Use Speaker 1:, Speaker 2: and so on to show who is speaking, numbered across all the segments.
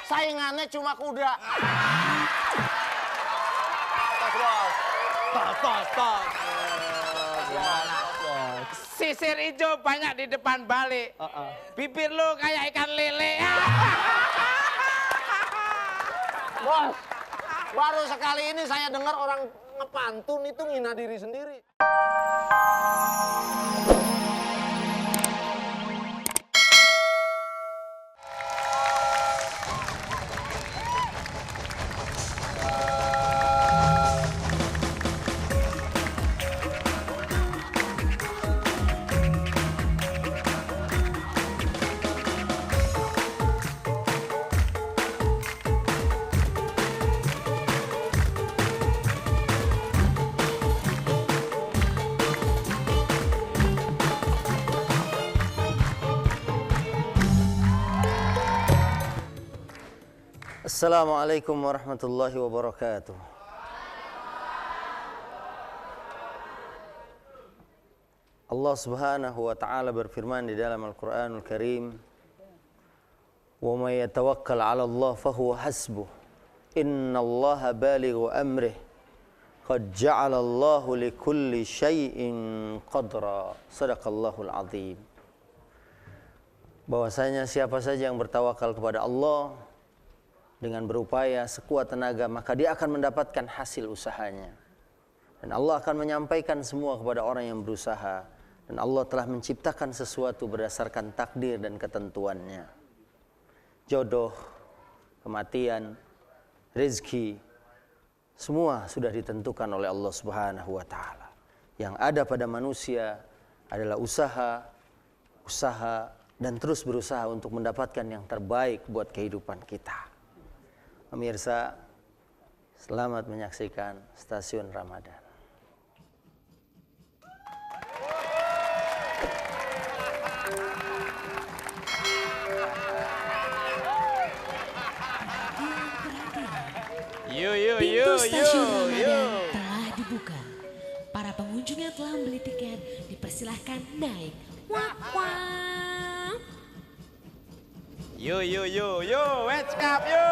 Speaker 1: Saingannya cuma kuda.
Speaker 2: Tos. Sisir hijau banyak di depan balik. Bibir lu kayak ikan lele.
Speaker 1: Bos, baru sekali ini saya dengar orang ngepantun itu ngina diri sendiri. Assalamualaikum warahmatullahi wabarakatuh. Allah Subhanahu wa taala berfirman di dalam Al-Qur'anul Karim, "Wa may yatawakkal 'ala Allah fahuwa hasbuh. Innallaha balighu amrih. Qad ja'ala Allahu likulli syai'in qadra." Shadaqallahul 'azim. Bahwasanya siapa saja yang bertawakal kepada Allah dengan berupaya sekuat tenaga, maka dia akan mendapatkan hasil usahanya. Dan Allah akan menyampaikan semua kepada orang yang berusaha. Dan Allah telah menciptakan sesuatu berdasarkan takdir dan ketentuannya. Jodoh, kematian, rezeki, semua sudah ditentukan oleh Allah Subhanahu wa taala. Yang ada pada manusia adalah usaha, dan terus berusaha untuk mendapatkan yang terbaik buat kehidupan kita. Pemirsa, selamat menyaksikan Stasiun Ramadan.
Speaker 3: Pintu Stasiun Ramadan telah dibuka. Para pengunjung yang telah membeli tiket dipersilahkan naik. Wah, wah.
Speaker 2: Yo, what's up yo?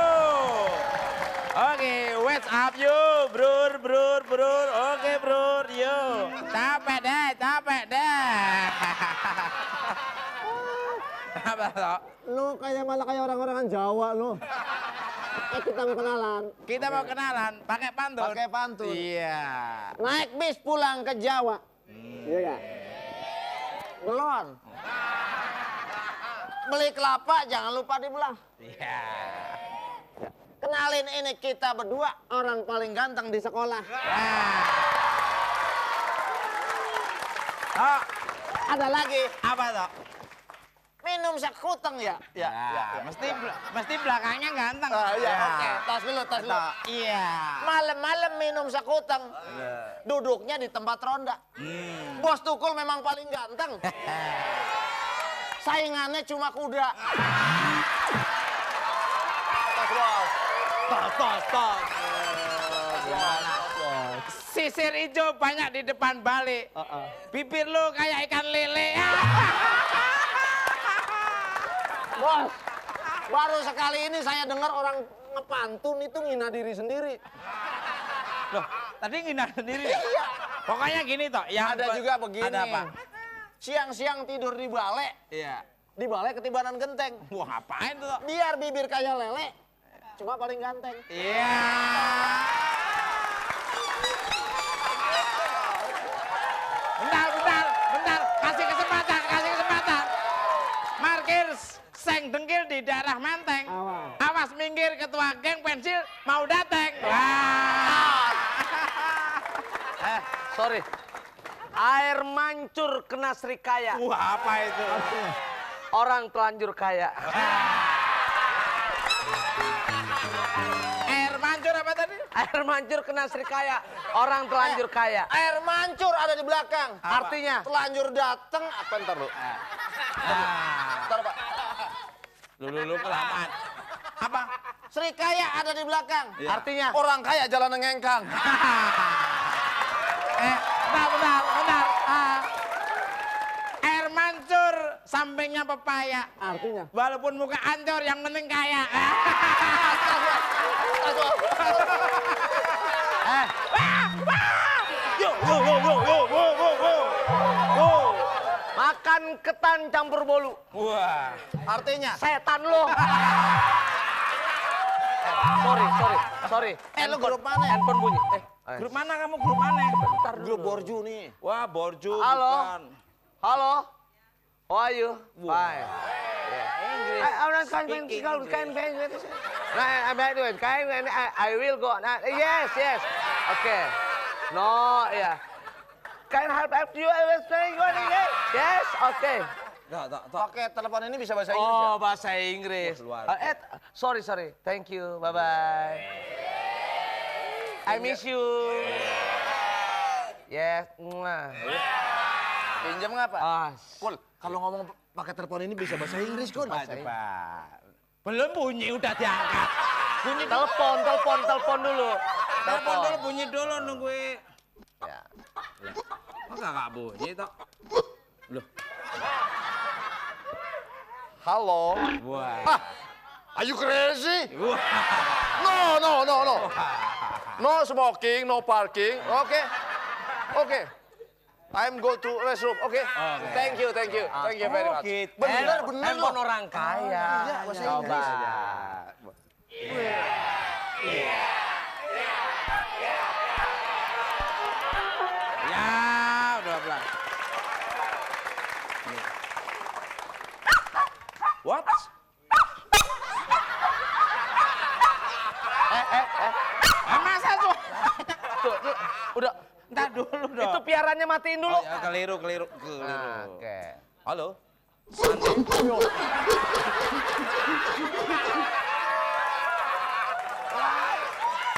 Speaker 2: Oke, what's up yo, bro. Oke, bro, yo. Capek deh. Apa toh?
Speaker 1: Lu malah kayak orang-orangan Jawa lu. Kita mau kenalan.
Speaker 2: Pakai pantun. Iya.
Speaker 1: Naik bis pulang ke Jawa. Iya ya. Belon. Beli kelapa jangan lupa dibelah.
Speaker 2: Iya.
Speaker 1: Kenalin, ini kita berdua orang paling ganteng di sekolah.
Speaker 2: Oh,
Speaker 1: Ada lagi,
Speaker 2: apa toh?
Speaker 1: minum sekuteng ya?
Speaker 2: Ya. Mesti belakangnya ganteng.
Speaker 1: Oke. Tas dulu.
Speaker 2: Iya.
Speaker 1: Malam-malam minum sekuteng. Duduknya di tempat ronda. Bos Tukul memang paling ganteng. Saingannya cuma kuda.
Speaker 2: Tos. Sisir hijau banyak di depan balik. Bibir lu kayak ikan lele.
Speaker 1: Bos, baru sekali ini saya dengar orang ngepantun itu ngina diri sendiri.
Speaker 2: Loh, tadi ngina sendiri.
Speaker 1: Iya.
Speaker 2: Pokoknya gini toh, yang
Speaker 1: Ada juga begini.
Speaker 2: Ada apa?
Speaker 1: Siang-siang tidur di balai.
Speaker 2: Iya.
Speaker 1: Di balai ketibanan genteng.
Speaker 2: Wah, ngapain tuh toh?
Speaker 1: Biar bibir kayak lele, cuma paling ganteng.
Speaker 2: Iya. Bentar. Kasih kesempatan. Markir seng dengkil di daerah Menteng. Awas minggir, ketua geng pensil mau dateng. Wah.
Speaker 4: Sorry. Air mancur kena Srikaya.
Speaker 2: Wah, apa itu?
Speaker 4: Orang telanjur kaya.
Speaker 2: Air mancur apa tadi?
Speaker 4: Air mancur kena Srikaya. Orang telanjur kaya.
Speaker 1: Air mancur ada di belakang.
Speaker 2: Apa?
Speaker 4: Artinya?
Speaker 1: Telanjur dateng, apa ntar lu? Ntar Pak.
Speaker 2: Lu kelamaan. Apa?
Speaker 1: Srikaya ada di belakang.
Speaker 2: Iya.
Speaker 4: Artinya?
Speaker 1: Orang kaya jalan ngengkang.
Speaker 2: Bentar. Air mancur sampingnya pepaya.
Speaker 4: Artinya?
Speaker 2: Walaupun muka ancur, yang penting kaya.
Speaker 4: Makan ketan campur bolu.
Speaker 2: Wah.
Speaker 1: Artinya?
Speaker 4: Setan lo. Sorry.
Speaker 1: Lu grup mana?
Speaker 4: Handphone bunyi.
Speaker 2: Grup mana kamu? Grup mana?
Speaker 1: Grup Borju nih.
Speaker 2: Wah, Borju.
Speaker 4: Halo.
Speaker 2: Bukan.
Speaker 4: Halo. How are you?
Speaker 2: Wah.
Speaker 4: Fine. I'm not I will go. Yes. Okay. No, yeah. Can I help you? I was playing one. Yes. Okay.
Speaker 1: Pakai telepon ini bisa bahasa Inggris ya?
Speaker 4: Oh, bahasa Inggris.
Speaker 2: Luar.
Speaker 4: Sorry. Thank you. Bye-bye. I miss you. Yes.
Speaker 1: Pinjam nggak, Pak?
Speaker 4: Pul,
Speaker 1: Kalau ngomong pakai telepon ini bisa bahasa Inggris, Kun.
Speaker 2: Cepat. Belum bunyi udah diangkat. Bunyi
Speaker 4: telepon dulu.
Speaker 2: telepon dulu, bunyi dulu nungguin.
Speaker 4: Ya.
Speaker 2: Kok nggak bunyi toh? Loh.
Speaker 4: Halo.
Speaker 2: Wah.
Speaker 5: Are you crazy?
Speaker 2: Wah.
Speaker 5: No. No smoking, no parking. Okay. I'm go to restroom. Okay. Thank you very much.
Speaker 2: Gitu.
Speaker 1: Bener
Speaker 4: Handphone
Speaker 1: loh.
Speaker 4: orang kaya.
Speaker 1: Iya, bahasa
Speaker 4: Coba.
Speaker 2: Ya, udah pelan. What? Masa tuh?
Speaker 4: Tuh, udah.
Speaker 2: Ntar dulu dong.
Speaker 4: Itu piarannya matiin dulu.
Speaker 2: Oh, ya, keliru.
Speaker 4: Oke.
Speaker 2: Halo?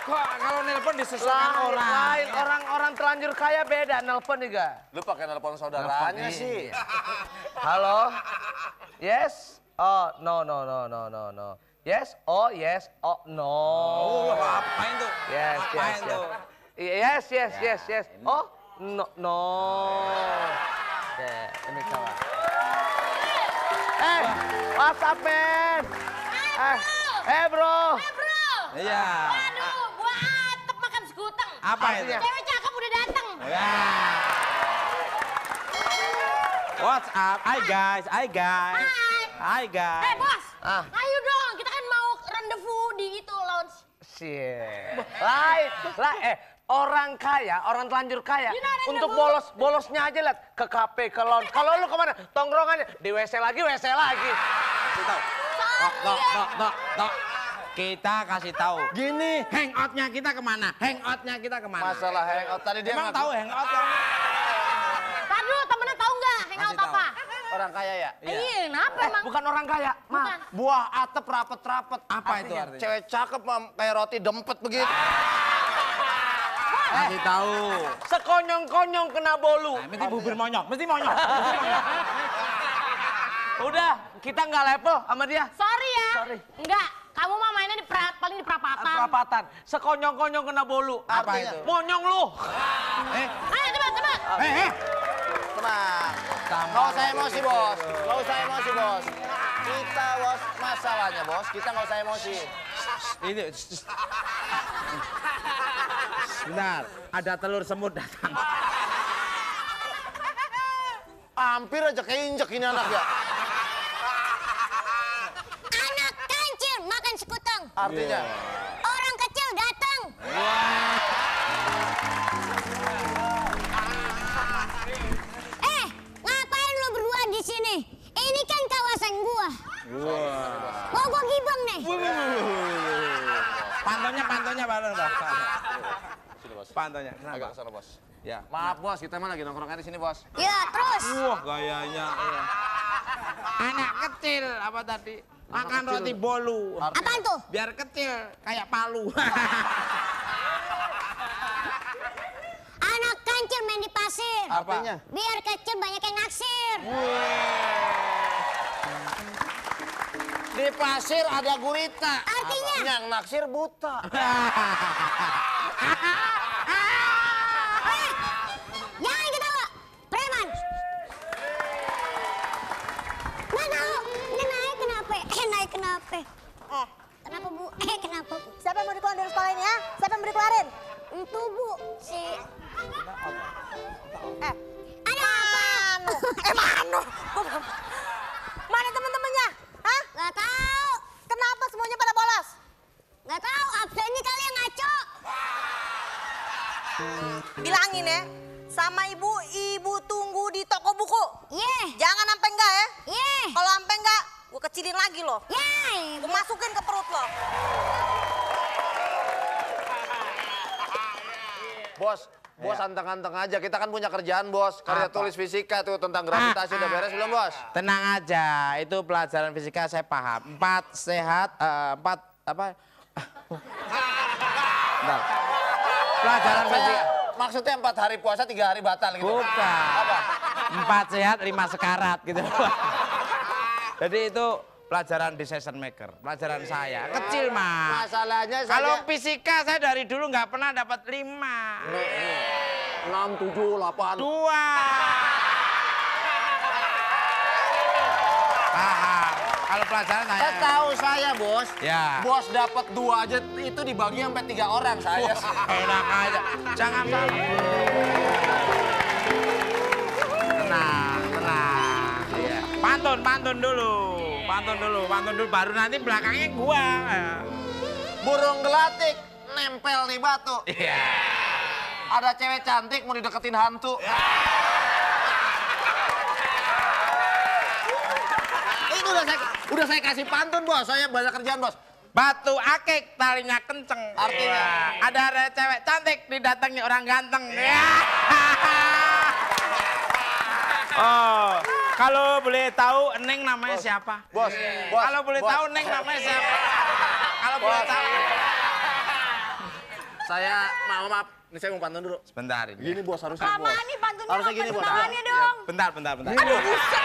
Speaker 2: Kok kalau nelpon disesuaikan orang?
Speaker 4: Lain, orang terlanjur kaya beda, nelpon juga.
Speaker 5: Lu pakai telepon saudaranya sih.
Speaker 4: Halo? Yes? Oh, no. Yes? Oh, yes. Oh, no.
Speaker 2: Oh, apain tuh?
Speaker 4: Yes.
Speaker 2: Apain tuh?
Speaker 4: Yes. Oh, no. Oke, ini coba. What's up, man? Bro.
Speaker 2: Iya.
Speaker 3: Aduh, gua atep makan sekuteng.
Speaker 2: Apa itu?
Speaker 3: Cewek cakep udah dateng.
Speaker 2: Ya. What's up? Hi guys. Hi guys.
Speaker 3: Bos. Ayo dong, kita kan mau rendezvous di itu lounge.
Speaker 4: Orang kaya, orang telanjur kaya,
Speaker 3: You know what I
Speaker 4: untuk
Speaker 3: mean?
Speaker 4: bolosnya aja lihat ke kafe, ke lounge. Kalau lu kemana? Tongkrongannya di WC lagi.
Speaker 2: Kasih tahu. Tok. Kita kasih tahu.
Speaker 1: Gini.
Speaker 2: Hangoutnya kita kemana?
Speaker 1: Masalah hangout tadi dia
Speaker 2: Emang
Speaker 1: ngaku
Speaker 2: tahu hangout yang
Speaker 3: Tar dulu, temennya tahu nggak hangout
Speaker 2: Kasih tahu.
Speaker 3: apa?
Speaker 1: orang kaya ya?
Speaker 3: Iya, kenapa emang?
Speaker 4: Bukan orang kaya,
Speaker 3: Bukan.
Speaker 1: Buah atap rapet-rapet.
Speaker 2: Apa itu artinya?
Speaker 1: Cewek cakep kayak roti dempet begitu.
Speaker 2: Kasih tahu.
Speaker 4: Sekonyong-konyong kena bolu.
Speaker 2: Mesti bubur monyok.
Speaker 4: Udah, kita nggak level sama dia.
Speaker 3: Sorry ya. Enggak, kamu mah mainnya paling di perapatan.
Speaker 4: Perapatan. Sekonyong-konyong kena bolu.
Speaker 2: Apa itu?
Speaker 4: Monyong lu.
Speaker 3: Ayo tebak.
Speaker 1: Tenang. Nggak usah emosi, Bos. Kita, Bos, masalahnya, Bos. Kita nggak usah emosi.
Speaker 2: Ini. Bentar, ada telur semut datang.
Speaker 1: Hampir aja keinjek ini anak ya.
Speaker 6: Anak kancil makan sekuteng.
Speaker 1: Artinya,
Speaker 6: Orang kecil datang. Ngapain lu berdua di sini? Ini kan kawasan gua. Mau gua gibeng nih.
Speaker 2: Pantonya bareng dah.
Speaker 5: Sini, Bos.
Speaker 2: Pantonya.
Speaker 5: Agak
Speaker 2: Kenapa?
Speaker 5: kesana, Bos.
Speaker 2: Ya.
Speaker 1: maaf, Bos. Kita mah lagi nongkrongnya di sini, Bos.
Speaker 6: Ya terus.
Speaker 2: Wah, gayanya. Ya. Anak kecil apa tadi? Makan roti bolu.
Speaker 6: Apaan tuh?
Speaker 2: Biar kecil kayak palu.
Speaker 6: Anak kancil main di pasir.
Speaker 1: Artinya,
Speaker 6: Biar kecil banyak yang naksir.
Speaker 1: di pasir ada gurita.
Speaker 6: Artinya?
Speaker 1: Yang naksir buta.
Speaker 6: Jangan ketawa. Preman. kenapa? Kenapa Bu? Kenapa Bu?
Speaker 7: Siapa yang mau dikeluarin dari sekolah ini ya? Siapa yang mau dikeluarin?
Speaker 6: Itu Bu, si...
Speaker 7: Ada Manu. Manu. Mana teman-temannya? Hah?
Speaker 6: Gak tahu.
Speaker 7: Kenapa semuanya pada bolos?
Speaker 6: Gak tahu, absennya kali yang ngaco.
Speaker 7: Bilangin ya, sama ibu tunggu di toko buku.
Speaker 6: Ye.
Speaker 7: Jangan sampai enggak ya.
Speaker 6: Ye.
Speaker 7: Kalau sampai enggak, gue kecilin lagi loh.
Speaker 6: Ye.
Speaker 7: Gue masukin ke perut lo.
Speaker 5: Bos anteng-anteng aja. Kita kan punya kerjaan, Bos. Karya tulis fisika tuh tentang gravitasi udah beres belum, Bos?
Speaker 2: Tenang aja, itu pelajaran fisika saya paham. 4 sehat, 4 apa? Bentar. Pelajaran fisika.
Speaker 5: Maksudnya 4 hari puasa 3 hari batal gitu.
Speaker 2: Bukan.
Speaker 5: Apa?
Speaker 2: 4 sehat 5 sekarat gitu. Jadi itu pelajaran decision maker, pelajaran saya. Kecil mah.
Speaker 5: Masalahnya saya...
Speaker 2: Kalau fisika saya dari dulu nggak pernah dapat 5.
Speaker 5: 6, 7, 8.
Speaker 2: 2. Paham. Kalau pelajaran saya.
Speaker 5: Tahu saya, Bos.
Speaker 2: Ya.
Speaker 5: Bos dapat 2 aja itu dibagi sampai 3 orang saya.
Speaker 2: Enak aja. Jangan salah. Tenang. Iya. Pantun dulu. Baru nanti belakangnya gua.
Speaker 5: Burung gelatik nempel di batu.
Speaker 2: Iya.
Speaker 5: Ada cewek cantik mau dideketin hantu. Itu udah saya kasih pantun, Bos. Saya banyak kerjaan, Bos.
Speaker 2: Batu akik talinya kenceng.
Speaker 5: Artinya?
Speaker 2: Ada cewek cantik didatangi orang ganteng. Oh, kalau boleh tahu Neng namanya siapa?
Speaker 5: Bos.
Speaker 2: Kalau boleh tahu Neng namanya siapa? Kalau boleh tahu.
Speaker 5: Saya maaf. Ini saya mau pantun dulu.
Speaker 2: Sebentar ini.
Speaker 5: Gini, Bos, harusnya, Bos.
Speaker 7: Lama nih pantunnya.
Speaker 5: Harusnya gini, Bos.
Speaker 7: Tangannya dong.
Speaker 2: Bentar.
Speaker 7: Aduh, buset.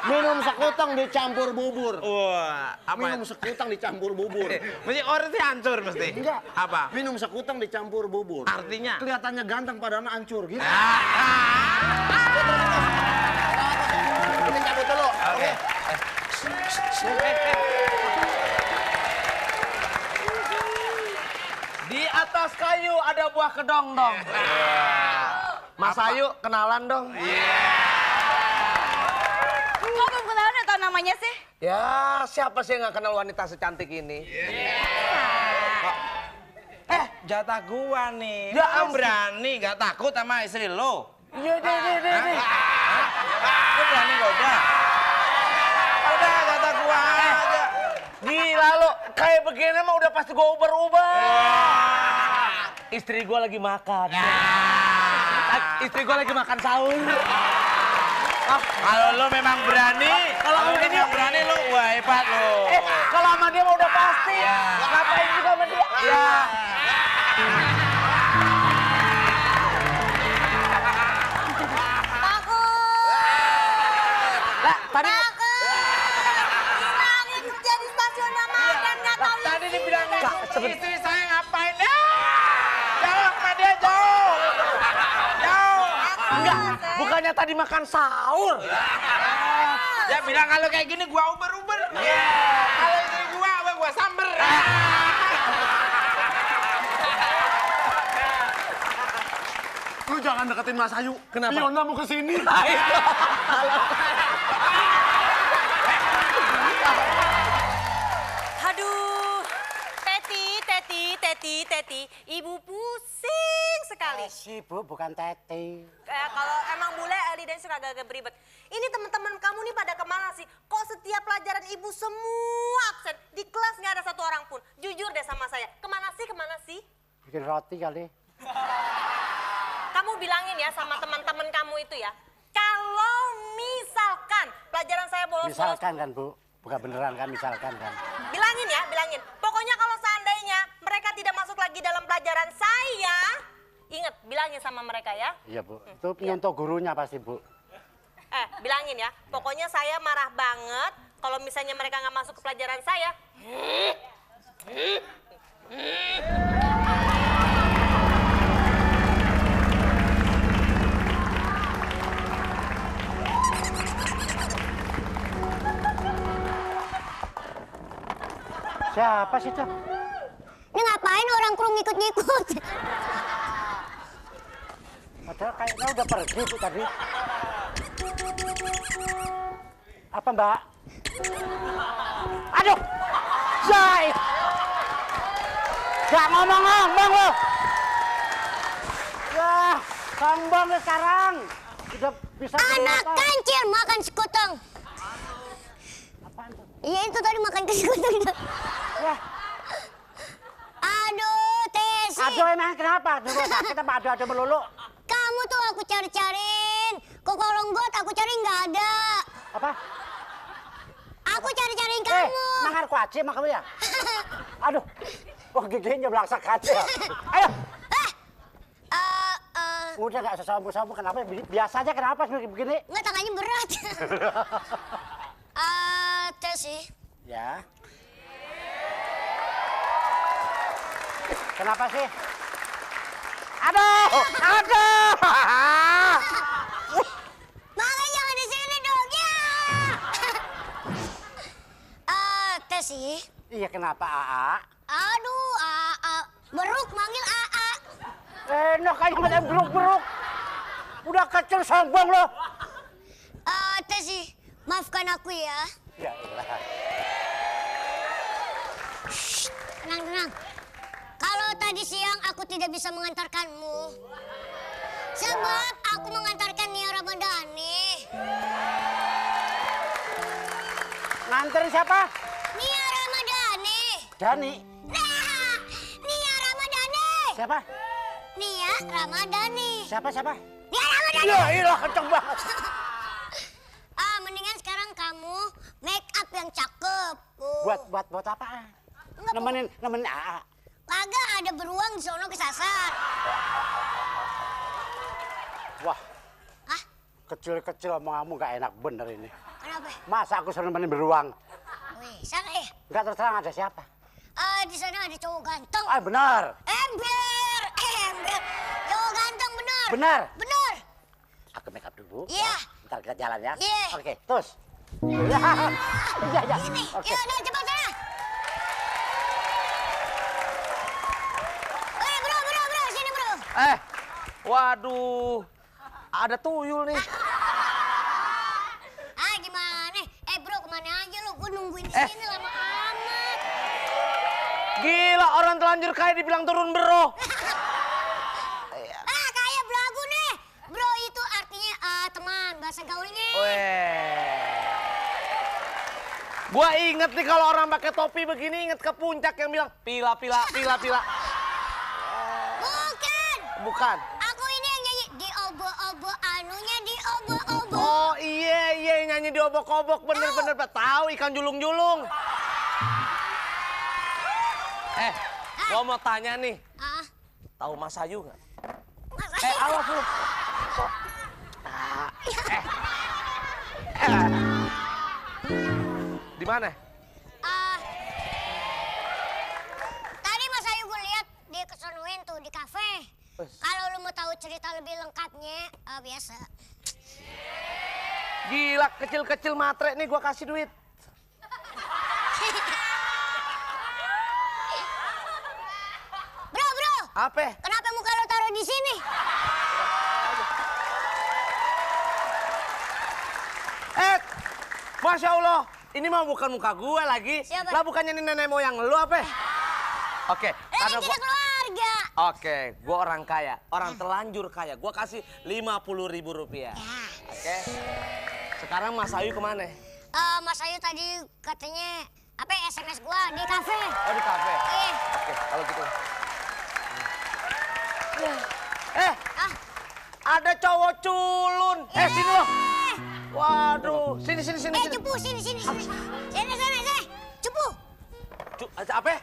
Speaker 5: Minum sekutang dicampur bubur.
Speaker 2: Wah, apa?
Speaker 5: Minum sekutang dicampur bubur.
Speaker 2: Mesti orang sih hancur mesti.
Speaker 5: Enggak.
Speaker 2: Apa?
Speaker 5: Minum sekutang dicampur bubur.
Speaker 2: Artinya?
Speaker 5: Kelihatannya ganteng padahal hancur gitu. Kita cabut dulu.
Speaker 2: Oke.
Speaker 4: Di atas kayu ada buah kedong-dong. Mas Ayu, kenalan dong.
Speaker 7: Kok belum kenalan udah tahu namanya sih?
Speaker 4: Ya, siapa sih yang gak kenal wanita secantik ini?
Speaker 2: Jatah gua nih.
Speaker 4: Ya,
Speaker 2: Kamu berani gak takut sama istri lo?
Speaker 4: Iya, deh.
Speaker 2: Lu berani gak udah? Udah jatah gua aja.
Speaker 4: Gila lo, kayak begini mah udah pasti gue ubah. Istri gue lagi makan. Istri gue lagi makan sahur.
Speaker 2: Kalau lo memang berani, kalau ini berani lo, wah hebat lo.
Speaker 4: Kalau sama dia mah udah pasti.
Speaker 2: Ya.
Speaker 4: Ngapain juga sama dia?
Speaker 2: Ya.
Speaker 7: Takut.
Speaker 4: Tadi
Speaker 7: Gimana kerja di stasiun Mama dan nggak tahu
Speaker 2: Tadi dibilang
Speaker 7: isi.
Speaker 2: istri saya ngapain? Jauh sama dia jauh.
Speaker 4: enggak, bukannya tadi makan sahur.
Speaker 2: Ya bilang kalau kayak gini gua uber. Kalau istri gua samber.
Speaker 5: Lu jangan deketin Mas Ayu.
Speaker 4: Kenapa?
Speaker 5: Fiona mau kesini.
Speaker 7: Aduh, Teti, ibu pusing sekali.
Speaker 8: Si Bu, bukan Teti.
Speaker 7: Kalau emang bule Eli dan suka agak beribet. Ini teman-teman kamu nih pada kemana sih? Kok setiap pelajaran ibu semua absen? Di kelas nggak ada satu orang pun. Jujur deh sama saya, kemana sih?
Speaker 8: Bikin roti kali.
Speaker 7: Kamu bilangin ya sama teman-teman kamu itu ya. Kalau misalkan pelajaran saya bolos-bolos.
Speaker 8: Misalkan kan Bu, bukan beneran kan misalkan kan.
Speaker 7: Bilangin. Pokoknya kalau seandainya mereka tidak masuk lagi dalam pelajaran saya, ingat bilangin sama mereka ya.
Speaker 8: Iya Bu, itu nyontoh gurunya pasti Bu.
Speaker 7: Bilangin ya. Pokoknya saya marah banget kalau misalnya mereka nggak masuk ke pelajaran saya.
Speaker 8: Siapa sih tuh?
Speaker 6: Ini ngapain orang kru ngikut-ngikut?
Speaker 8: Padahal kayaknya udah pergi Bu tadi. Apa Mbak? Aduh! Say! Gak ngomong-ngomong lo! Wah, sombong lu sekarang. Udah bisa
Speaker 6: Anak
Speaker 8: berapa?
Speaker 6: kancil makan sekuteng.
Speaker 8: Apaan tuh?
Speaker 6: Iya itu tadi makan sekuteng.
Speaker 8: Wah,
Speaker 6: Aduh, Tesi.
Speaker 8: aduh emang kenapa? Dulu sakit apa aduh melulu?
Speaker 6: Kamu tuh aku cari-cariin. Kok kolong got aku cari nggak ada.
Speaker 8: Apa?
Speaker 6: Aku cari-cariin kamu.
Speaker 8: Mangar kuaci emang kamu ya? Aduh, wah giginya belaksak kaca. Ayo, udah gak sesambu-sambu, kenapa? Biasa aja kenapa begini?
Speaker 6: Nggak, tangannya berat. Tesi.
Speaker 8: Ya. Kenapa sih? Aduh, aduh.
Speaker 6: Makanya jangan di sini dong ya. Tesi.
Speaker 8: Iya kenapa AA?
Speaker 6: Aduh, Beruk manggil AA.
Speaker 8: Enak aja macam beruk-beruk. Udah kecil sombong lo.
Speaker 6: Tesi, maafkan aku ya.
Speaker 8: Ya ilah.
Speaker 6: Tenang. Kalau tadi siang aku tidak bisa mengantarkanmu. Sebab aku mengantarkan Nia Ramadhani.
Speaker 8: Nganterin siapa?
Speaker 6: Nia Ramadhani.
Speaker 8: Dani.
Speaker 6: Nah, Nia Ramadhani.
Speaker 8: Siapa?
Speaker 6: Nia Ramadhani.
Speaker 8: Siapa?
Speaker 6: Nia Ramadhani.
Speaker 8: Ya ilah kenceng banget.
Speaker 6: Mendingan sekarang kamu make up yang cakep.
Speaker 8: Buat apa? Nemenin AA.
Speaker 6: Kagak ada beruang di sono kesasar.
Speaker 8: Wah,
Speaker 6: Hah?
Speaker 8: kecil-kecil omong kamu gak enak bener ini.
Speaker 6: Kenapa?
Speaker 8: Masa aku suruh nemenin beruang?
Speaker 6: Wih, sana ya?
Speaker 8: Enggak terus terang ada siapa?
Speaker 6: Di sana ada cowok ganteng.
Speaker 8: Benar.
Speaker 6: Ember. Cowok ganteng bener.
Speaker 8: Benar. Aku make up dulu.
Speaker 6: Iya.
Speaker 8: Ntar kita jalan ya.
Speaker 6: Iya.
Speaker 8: Oke, terus. Ya.
Speaker 6: Ini,
Speaker 8: Oke.
Speaker 6: ya udah cepat sana. Bro, sini bro.
Speaker 4: Waduh. Ada tuyul nih.
Speaker 6: Gimana? Bro, kemana aja lu? Gue nungguin di sini lama amat.
Speaker 4: Gila, orang telanjur kaya dibilang turun bro.
Speaker 6: Kayak belagu nih. Bro itu artinya teman, bahasa gaulnya.
Speaker 4: Gua inget nih kalau orang pakai topi begini inget ke puncak yang bilang pila. Bukan.
Speaker 6: Aku ini yang nyanyi di obo-obo anunya di obo-obo.
Speaker 4: Oh iya nyanyi di obok-obok bener tahu ikan julung-julung. Gua mau tanya nih. Tahu Mas Ayu nggak? Awas lu. Di mana?
Speaker 6: Tadi Mas Ayu gue lihat di kesonoin tuh di kafe. Kalau lu mau tahu cerita lebih lengkapnya, biasa.
Speaker 4: Gila, kecil-kecil matre nih gua kasih duit.
Speaker 6: Bro.
Speaker 4: Apa?
Speaker 6: Kenapa muka lo taruh di sini?
Speaker 4: Masya Allah, ini mah bukan muka gue lagi.
Speaker 6: Siapa?
Speaker 4: Lah bukannya ini nenek moyang lu apa? Oke, karena
Speaker 6: kita keluarga.
Speaker 4: Oke, gue orang kaya, orang telanjur kaya. Gue kasih 50.000 rupiah. Oke. Sekarang Mas Ayu kemana?
Speaker 6: Mas Ayu tadi katanya SMS gua di kafe.
Speaker 4: Oh di kafe.
Speaker 6: Iya.
Speaker 4: Oke, kalau gitu. Ada cowok culun. Sini lo. Waduh, sini.
Speaker 6: Cupu, sini. Sini. Cupu.
Speaker 4: Apa?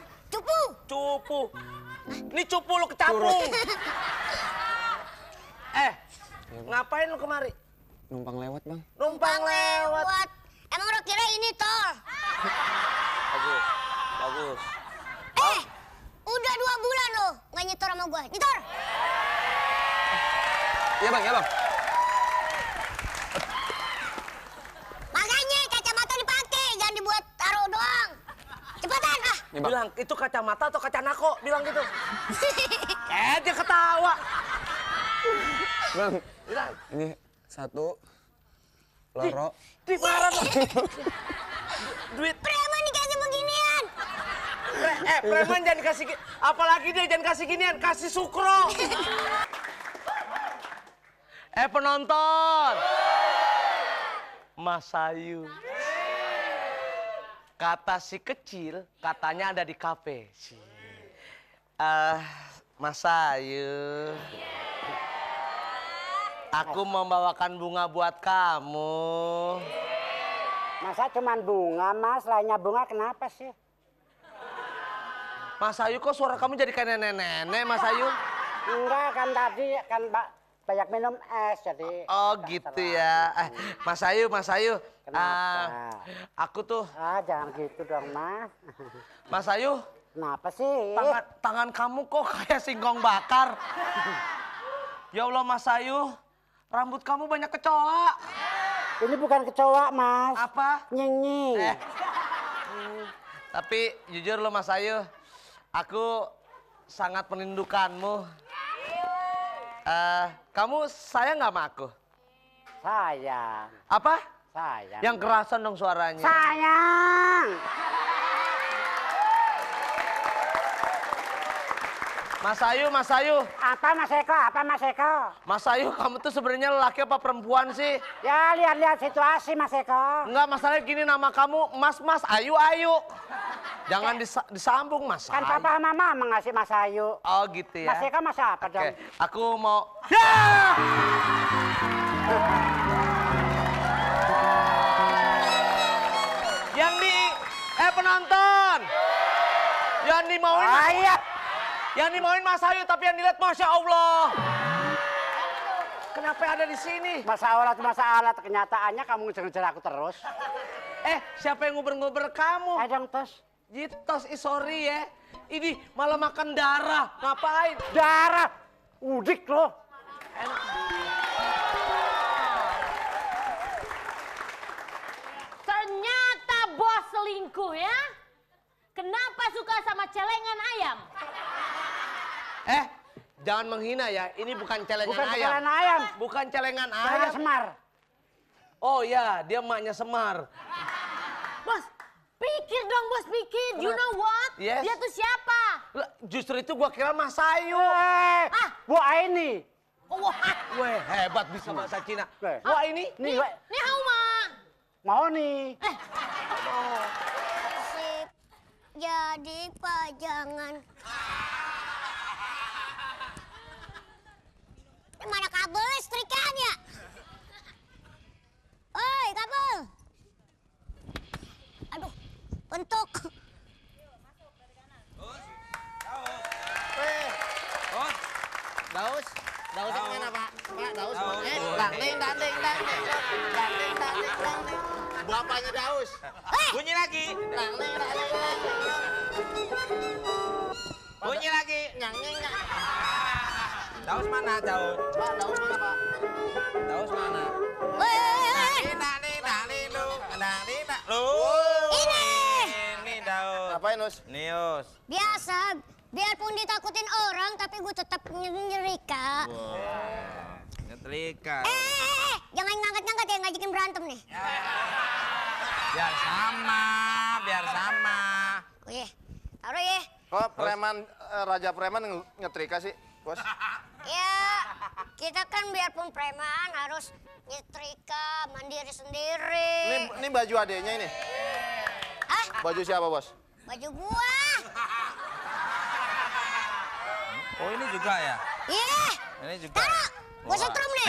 Speaker 4: Cupu. Ini cupu lu kecapung. Ngapain lu kemari?
Speaker 9: Numpang lewat, Bang.
Speaker 4: Numpang lewat.
Speaker 6: Emang lo kira ini tol?
Speaker 4: Bagus.
Speaker 6: Udah 2 bulan lo nggak nyetor sama gua. Nyetor.
Speaker 9: Iya, Bang.
Speaker 6: Makanya kacamata dipakai, jangan dibuat taruh doang. Cepetan
Speaker 4: Bilang, itu kacamata atau kaca nako? Bilang gitu. Dia ketawa.
Speaker 5: Bang,
Speaker 4: Bilang,
Speaker 5: ini 1 loro.
Speaker 4: di marah dong. Duit.
Speaker 6: Preman dikasih beginian.
Speaker 4: Preman jangan kasih, apalagi dia jangan kasih ginian, kasih sukro. Penonton. Mas Ayu. Kata si kecil, katanya ada di kafe. Mas Ayu. Aku membawakan bunga buat kamu.
Speaker 8: Masa cuman bunga, Mas? Lainnya bunga kenapa sih?
Speaker 4: Mas Ayu, kok suara kamu jadi kayak nenek-nenek, Mas Ayu?
Speaker 8: Enggak, kan tadi kan banyak minum es, jadi...
Speaker 4: Oh gitu ya. Mas Ayu, Mas Ayu.
Speaker 8: Kenapa?
Speaker 4: Aku tuh...
Speaker 8: Jangan gitu dong, Mas.
Speaker 4: Mas Ayu,
Speaker 8: Kenapa sih?
Speaker 4: tangan kamu kok kayak singkong bakar. Ya Allah, Mas Ayu. Rambut kamu banyak kecoa.
Speaker 8: Ini bukan kecoa, Mas.
Speaker 4: Apa?
Speaker 8: Nying-nying.
Speaker 4: Tapi jujur lo, Mas Ayu, aku sangat merindukanmu. Kamu sayang nggak sama aku?
Speaker 8: Sayang.
Speaker 4: Apa?
Speaker 8: Sayang.
Speaker 4: Yang kerasan dong suaranya.
Speaker 8: Sayang.
Speaker 4: Mas Ayu, Mas Ayu.
Speaker 8: Apa Mas Eko? Apa Mas Eko?
Speaker 4: Mas Ayu, kamu tuh sebenarnya lelaki apa perempuan sih?
Speaker 8: Ya lihat-lihat situasi Mas Eko.
Speaker 4: Enggak, masalahnya gini, nama kamu Mas, Ayu, Ayu. Jangan disambung, Mas.
Speaker 8: Kan papa sama mama ngasih Mas Ayu.
Speaker 4: Oh gitu ya.
Speaker 8: Mas Eko Mas apa dong?
Speaker 4: Oke, aku mau... Ya! Yang di... penonton! Yang dimauin...
Speaker 8: Iya.
Speaker 4: Yang dimauin Mas Ayu, tapi yang dilihat Masya Allah. Kenapa ada di sini?
Speaker 8: Masalah, kenyataannya kamu ngejar-ngejar aku terus.
Speaker 4: Siapa yang nguber-nguber kamu?
Speaker 8: Dong, Tos.
Speaker 4: Jitos, sorry ya. Ini malah makan darah. Ngapain?
Speaker 8: Darah. Udik loh.
Speaker 9: Ternyata bos selingkuh ya? Kenapa suka sama celengan ayam?
Speaker 4: Jangan menghina ya. Ini bukan celengan
Speaker 8: Bukan
Speaker 4: ayam.
Speaker 8: celengan ayam.
Speaker 4: Bukan celengan
Speaker 8: Saya
Speaker 4: ayam.
Speaker 8: Semar.
Speaker 4: Oh ya, dia emaknya Semar.
Speaker 9: Bos, pikir dong bos, pikir. You know what?
Speaker 4: Yes.
Speaker 9: Dia tuh siapa?
Speaker 4: Lah, justru itu gua kira Mas Ayu.
Speaker 8: Bu Aini.
Speaker 9: Oh, wah.
Speaker 4: Weh, hebat bisa bahasa Cina.
Speaker 8: Weh.
Speaker 4: Wah ini.
Speaker 8: Nih,
Speaker 9: Ni hao ma.
Speaker 8: mau nih.
Speaker 6: Sip. Jadi pajangan. Ini mana kabel listriknya? Oi, kabel. Aduh, bentuk.
Speaker 5: Daus. Dausnya kemana, Pak? Pak, Daus. Dangding. Bapaknya Daus.
Speaker 2: Bunyi lagi. Bunyi lagi. Daus mana, Daus?
Speaker 5: Pak, Daus mana, Pak?
Speaker 2: Daus mana?
Speaker 6: Woi.
Speaker 2: Ini Daus.
Speaker 5: Ngapain, Nus?
Speaker 2: Nius.
Speaker 6: Biasa, biarpun ditakutin orang, tapi gue tetap nyerika.
Speaker 2: Nyetrika.
Speaker 6: Jangan ngangkat-ngangkat ya, ngajakin berantem nih.
Speaker 2: Biar sama.
Speaker 6: Oke, taruh ya.
Speaker 5: Kok preman, Raja Preman nyetrika sih, Bos?
Speaker 6: Ya, kita kan biarpun preman harus nyetrika, mandiri sendiri.
Speaker 5: Ini baju adeknya ini. Baju siapa, Bos?
Speaker 6: Baju gua.
Speaker 2: Oh ini juga ya?
Speaker 6: Iya.
Speaker 2: Ini juga.
Speaker 6: Taruh, gua setrum nih.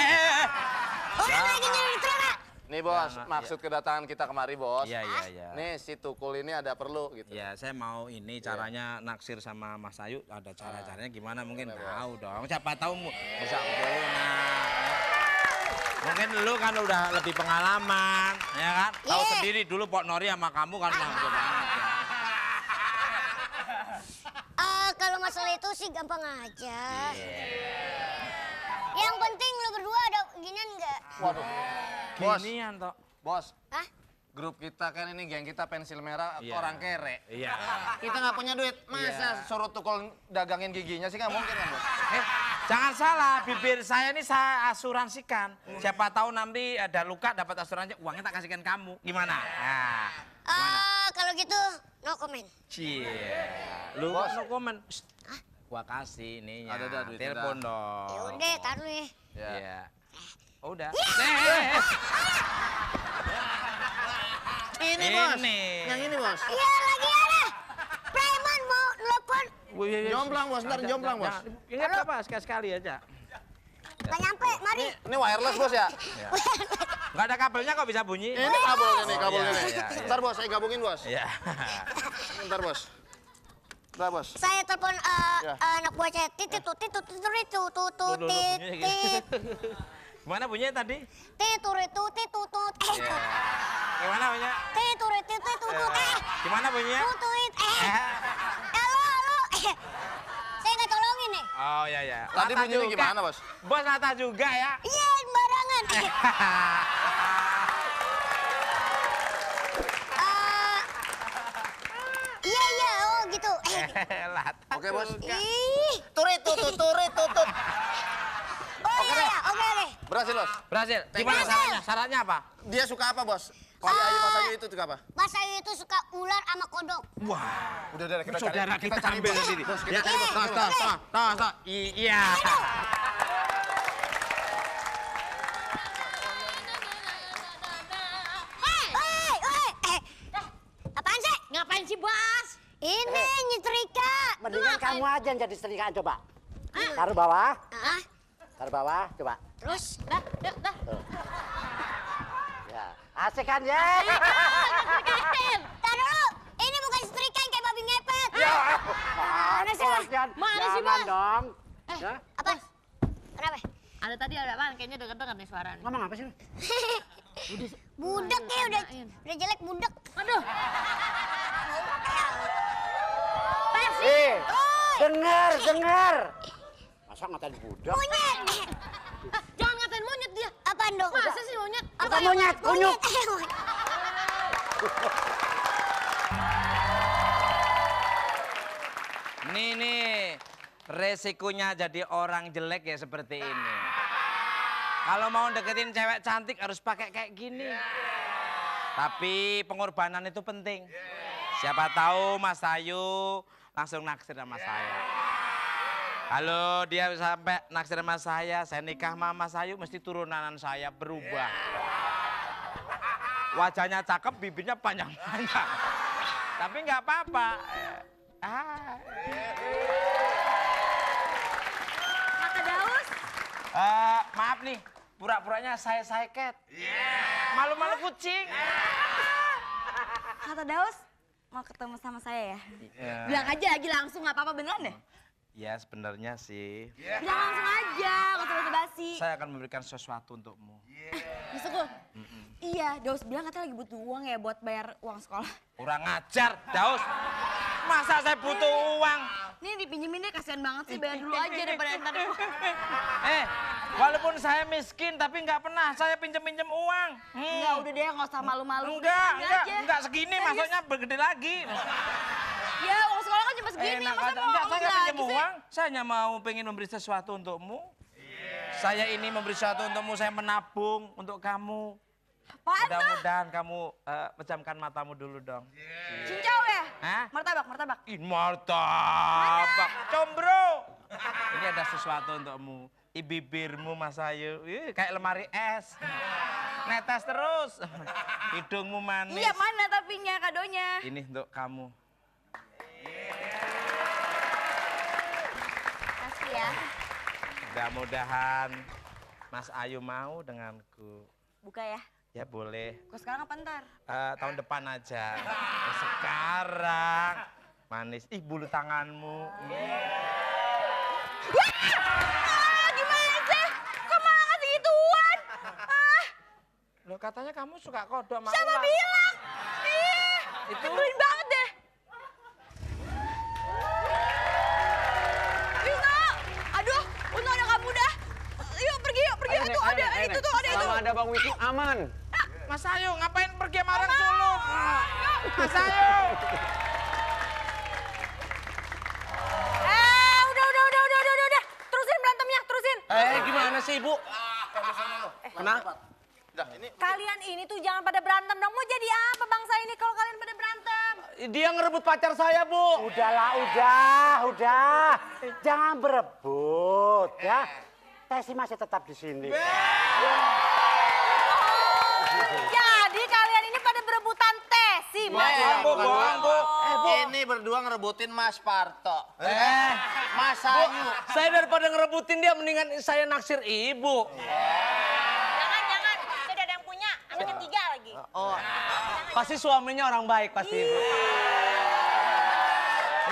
Speaker 6: Orang lagi nyari truk.
Speaker 5: Nih, Bos, maksud kedatangan kita kemari, Bos.
Speaker 2: Iya.
Speaker 5: Nih, si Tukul ini ada perlu gitu.
Speaker 2: Ya, saya mau ini caranya naksir sama Mas Ayu, ada cara-caranya gimana mungkin tahu dong. Siapa tahu bisa keturunan. Mungkin lu kan udah lebih pengalaman, ya kan? Tahu sendiri dulu Pok Nori sama kamu kan mampu banget. Ya.
Speaker 6: Kalau masalah itu sih gampang aja. Yang penting lu berdua ada ginian enggak?
Speaker 5: Waduh. Bos.
Speaker 2: Ginian toh.
Speaker 5: Bos.
Speaker 6: Hah?
Speaker 5: Grup kita kan ini geng kita pensil merah,
Speaker 2: Iya.
Speaker 5: orang kere.
Speaker 2: Iya.
Speaker 5: Kita nggak punya duit, masa suruh tukul dagangin giginya sih nggak mungkin kan, Bos?
Speaker 2: Jangan salah, bibir saya ini saya asuransikan. Siapa tahu nanti ada luka dapat asuransi, uangnya tak kasihkan kamu. Gimana? Nah,
Speaker 6: Kalau gitu, no comment.
Speaker 2: cie. Lu
Speaker 5: Bos.
Speaker 2: no comment. Shh, gua kasih ininya.
Speaker 5: Ada dah duitnya
Speaker 2: Telepon
Speaker 5: dah.
Speaker 2: dong.
Speaker 6: Yaudah, taruh nih.
Speaker 2: Iya. Oh, udah.
Speaker 5: Ini, Bos.
Speaker 2: Ini.
Speaker 5: Yang ini, Bos.
Speaker 6: Iya, lagi ada. Preman mau nelfon.
Speaker 5: Jomplang, Bos. Ntar jomplang, Bos.
Speaker 2: Ingat apa? Sekali-sekali aja.
Speaker 6: Nggak nyampe, mari.
Speaker 5: Ini wireless, Bos ya?
Speaker 2: Nggak ada kabelnya kok bisa bunyi.
Speaker 5: Ini kabelnya nih, kabelnya
Speaker 2: Iya,
Speaker 5: nih.
Speaker 2: iya, iya.
Speaker 5: Ntar, Bos, saya gabungin, Bos.
Speaker 2: Iya.
Speaker 5: Ntar, Bos. Ntar, Bos.
Speaker 6: Saya telepon
Speaker 5: Ya.
Speaker 6: anak buah saya. Titit, titit, titit,
Speaker 2: Dulu bunyinya gitu.
Speaker 6: titit.
Speaker 2: Gimana bunyinya tadi?
Speaker 6: Titurit, tutut, tutut.
Speaker 2: Iya. Gimana bunyinya?
Speaker 6: Titurit, tutut, tutut.
Speaker 2: Gimana bunyinya?
Speaker 6: Tutuit. Halo. Saya nggak tolongin nih.
Speaker 2: Oh iya ya.
Speaker 5: Tadi bunyinya gimana, Bos?
Speaker 2: Bos latah juga ya.
Speaker 6: Iya, barangan. Iya, oh gitu.
Speaker 2: Latah.
Speaker 5: Oke, Bos.
Speaker 2: juga.
Speaker 6: Ih.
Speaker 5: Turit, tutut.
Speaker 6: Oh iya, oke.
Speaker 5: Berhasil, Bos.
Speaker 2: Berhasil. Gimana syaratnya? Syaratnya apa?
Speaker 5: Dia suka apa, Bos? Kalau Ayu Mas Ayu itu suka apa?
Speaker 6: Mas Ayu itu suka ular sama kodok.
Speaker 5: Udah, kita cari.
Speaker 2: Saudara kita
Speaker 5: cari,
Speaker 2: ambil
Speaker 5: Bos.
Speaker 2: sendiri.
Speaker 5: Bos, kita
Speaker 2: Ya,
Speaker 5: cari, Bos.
Speaker 2: Tos. Iya.
Speaker 6: Apaan sih?
Speaker 9: Ngapain sih, Bos?
Speaker 6: Ini nyetrika.
Speaker 8: Mendingan kamu aja yang jadi setrikaan coba. Taruh bawah,
Speaker 6: Ah,
Speaker 8: taruh bawah, coba.
Speaker 6: terus?
Speaker 9: Dah.
Speaker 8: Ya, asik kan ya?
Speaker 6: Tar dulu. Ini bukan setrika yang kayak babi ngepet.
Speaker 8: Mana
Speaker 6: sih, Bos?
Speaker 9: Mana sih,
Speaker 8: Jangan
Speaker 9: Bos?
Speaker 8: dong. Ya,
Speaker 6: Apa? Kenapa?
Speaker 9: Ada tadi ada apaan? Kayaknya denger-denger nih suaranya.
Speaker 8: ngomong apa sih?
Speaker 6: Budak ya udah jelek budak.
Speaker 9: Aduh.
Speaker 8: Dengar. Masa ngatain budak?
Speaker 6: Monyet.
Speaker 9: Jangan ngatain monyet dia.
Speaker 6: Apaan dong?
Speaker 9: Masa sih monyet?
Speaker 8: Bukan monyet, kunyuk.
Speaker 2: Nih, resikonya jadi orang jelek ya seperti ini. Kalau mau deketin cewek cantik harus pakai kayak gini. Tapi pengorbanan itu penting. Siapa tahu Mas Ayu langsung naksir sama saya. Kalau dia sampai naksir sama saya nikah sama Mas Ayu, mesti turunan saya berubah. Wajahnya cakep, bibirnya panjang-panjang. Tapi nggak apa-apa.
Speaker 7: Kata Daus,
Speaker 2: Maaf nih, pura-puranya saya ket. Malu-malu kucing.
Speaker 7: Kata Daus, mau ketemu sama saya ya?
Speaker 2: Ya.
Speaker 7: Bilang aja lagi langsung, nggak apa-apa beneran deh?
Speaker 2: Ya sebenarnya sih,
Speaker 7: Bilang langsung aja, nggak usah basa-basi.
Speaker 2: saya akan memberikan sesuatu untukmu.
Speaker 7: Yusukul, iya Daus bilang katanya lagi butuh uang ya buat bayar uang sekolah.
Speaker 2: Kurang ngajar, Daus. Masa saya butuh uang?
Speaker 7: Nih dipinjemin deh, kasihan banget sih, bayar dulu aja daripada ntar.
Speaker 2: Walaupun saya miskin tapi nggak pernah saya pinjem-pinjem uang.
Speaker 7: Enggak, udah deh, nggak usah malu-malu.
Speaker 2: Enggak segini,
Speaker 7: Serius?
Speaker 2: maksudnya bergede lagi.
Speaker 7: Ya, uang sekolah kan cuma segini,
Speaker 2: Enak
Speaker 7: masa
Speaker 2: aja.
Speaker 7: mau
Speaker 2: Enggak, saya nggak pinjem
Speaker 7: lagi sih?
Speaker 2: uang. Saya hanya mau pengen memberi sesuatu untukmu. Saya ini memberi sesuatu untukmu, saya menabung untuk kamu.
Speaker 7: Apaan tuh?
Speaker 2: Mudah-mudahan kamu pejamkan matamu dulu dong.
Speaker 7: Cincau ya?
Speaker 2: Hah?
Speaker 7: Martabak.
Speaker 2: Ih, martabak. Combro. Ini ada sesuatu untukmu. Bibirmu Mas Ayu, kayak lemari es. Netes terus. Hidungmu manis.
Speaker 7: Iya, mana tapinya, kadonya?
Speaker 2: Ini untuk kamu.
Speaker 7: Kasih ya.
Speaker 2: Mudah-mudahan Mas Ayu mau denganku.
Speaker 7: Buka ya.
Speaker 2: Ya boleh.
Speaker 7: Kok sekarang apa ntar?
Speaker 2: Tahun depan aja. Sekarang. Manis. Ih, bulu tanganmu.
Speaker 7: Gimana sih? Kok malah kasih gituan?
Speaker 2: Loh, katanya kamu suka kodok sama
Speaker 7: Siapa
Speaker 2: ular.
Speaker 7: bilang?
Speaker 2: Itu
Speaker 7: Nyebelin banget deh. Wisnu, aduh, untung ada kamu dah. Yuk pergi. Itu ada, itu tuh ada itu.
Speaker 8: Selama ada Bang Wisnu aman.
Speaker 2: Mas Ayu ngapain pergi? pergi sama orang sulung. Mas Ayu.
Speaker 7: Udah. Terusin berantemnya, terusin.
Speaker 4: Gimana sih Ibu? Kenapa?
Speaker 7: Kalian ini tuh jangan pada berantem dong. Mau jadi apa bangsa ini kalau kalian pada berantem?
Speaker 4: Dia ngerebut pacar saya, Bu.
Speaker 8: Udahlah, udah. Jangan berebut ya. Tesi masih tetap di sini.
Speaker 7: Jadi kalian ini pada berebutan Tesi, Mas.
Speaker 5: Bohong, Bu. Ini berdua ngerebutin Mas Parto. Mas Ayu.
Speaker 4: Saya daripada ngerebutin dia, mendingan saya naksir Ibu.
Speaker 7: Jangan. Sudah ada yang punya. Anak ketiga lagi.
Speaker 4: Oh, pasti suaminya orang baik pasti Ibu.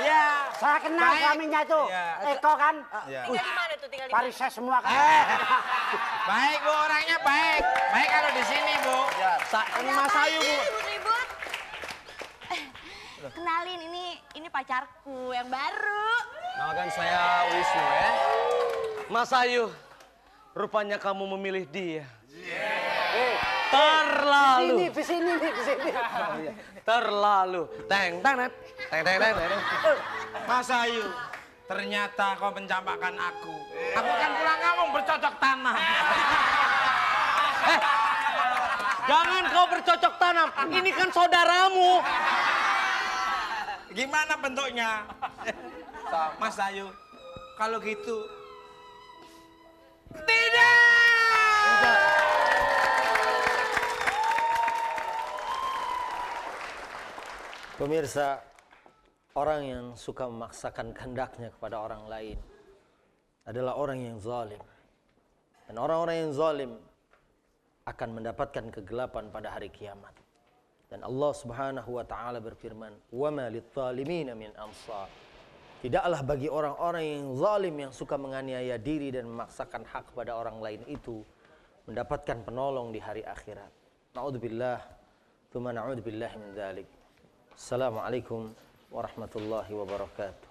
Speaker 4: Iya.
Speaker 8: Saya kenal suaminya tuh.
Speaker 4: Iya.
Speaker 8: Eko kan.
Speaker 7: Tinggal di mana tuh? Tinggal di mana?
Speaker 8: Parises semua kan.
Speaker 2: Baik Bu, orangnya baik. Baik kalau di sini Bu.
Speaker 4: Mas Ayu, Bu.
Speaker 7: Ribut-ribut. Kenalin, ini pacarku yang baru.
Speaker 4: Namakan saya Wisnu ya. Mas Ayu, rupanya kamu memilih dia. Terlalu.
Speaker 8: Di sini.
Speaker 4: Terlalu. Teng.
Speaker 2: Mas Ayu, ternyata kau mencampakkan aku. Aku kan pulang kampung bercocok tanam.
Speaker 4: Jangan kau bercocok tanam. Ini kan saudaramu.
Speaker 2: Gimana bentuknya? Mas Ayu, kalau gitu. Tidak!
Speaker 1: Pemirsa, orang yang suka memaksakan kehendaknya kepada orang lain adalah orang yang zalim. Dan orang-orang yang zalim akan mendapatkan kegelapan pada hari kiamat. Dan Allah Subhanahu wa taala berfirman, "Wa ma lit-talimina min ansar." Tidaklah bagi orang-orang yang zalim yang suka menganiaya diri dan memaksakan hak kepada orang lain itu mendapatkan penolong di hari akhirat. Na'udzubillah, tsumma na'udzubillah min dzalik. Assalamualaikum warahmatullahi wabarakatuh.